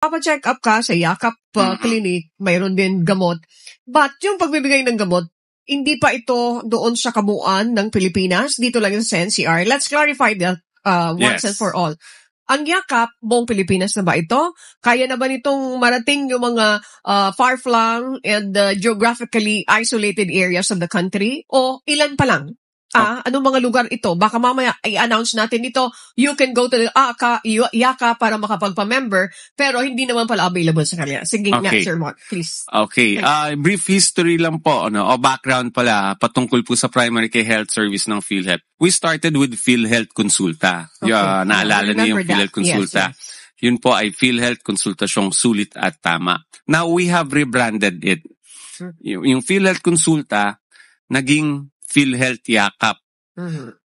Papa-check up ka sa Yakap Clinic, mayroon din gamot. But yung pagbibigay ng gamot, hindi pa ito doon sa kabuuan ng Pilipinas, dito lang yung sa NCR. Let's clarify that once and for all. Ang Yakap, buong Pilipinas na ba ito? Kaya na ba nitong marating yung mga far-flung and geographically isolated areas of the country? O ilan pa lang? Anong mga lugar ito? Baka mamaya i-announce natin ito, you can go to the Yakap para makapagpa-member, pero hindi naman pala available sa kanila. Sige nga, Sir Mark, please. Okay. Brief history lang po, o background pala, patungkol po sa primary care health service ng PhilHealth. We started with PhilHealth Consulta. Okay. Naalala niyo yung PhilHealth Consulta. Yes. Yun po ay PhilHealth Konsultasyong Sulit at Tama. Now, we have rebranded it. Yung PhilHealth Consulta, naging PhilHealth Yakap.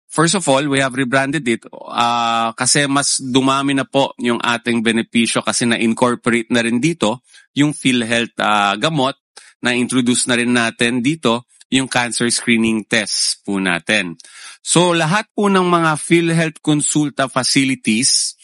First of all, we have rebranded it kasi mas dumami na po yung ating benepisyo kasi na-incorporate na rin dito yung PhilHealth gamot, na-introduce na rin natin dito yung cancer screening test po natin. So lahat po ng mga PhilHealth Consulta facilities,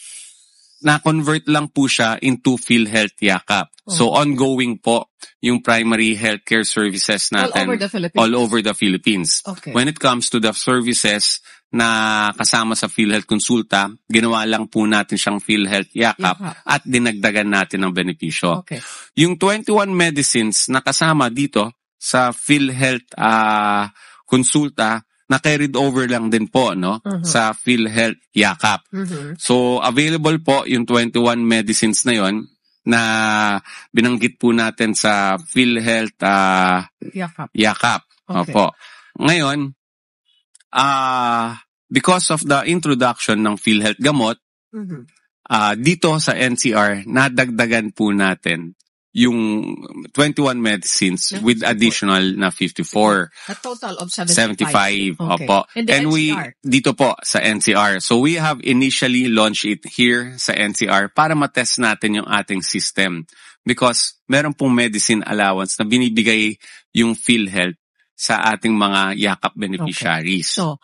na-convert lang po siya into PhilHealth Yakap. So ongoing po yung primary healthcare services natin all over the Philippines. Okay. When it comes to the services na kasama sa PhilHealth Consulta, ginawa lang po natin siyang PhilHealth Yakap at dinagdagan natin ng benepisyo. Okay. Yung 21 medicines na kasama dito sa PhilHealth Consulta, na-carried over lang din po sa PhilHealth Yakap. So available po yung 21 medicines na yon na binanggit po natin sa PhilHealth Yakap. Okay. Opo. Ngayon, because of the introduction ng PhilHealth gamot, dito sa NCR, nadagdagan po natin yung 21 medicines with additional na 54. A total of 75. Okay. Opo. And we, dito po sa NCR. So we have initially launched it here sa NCR para matest natin yung ating system. Because meron pong medicine allowance na binibigay yung PhilHealth sa ating mga Yakap beneficiaries. Okay. So,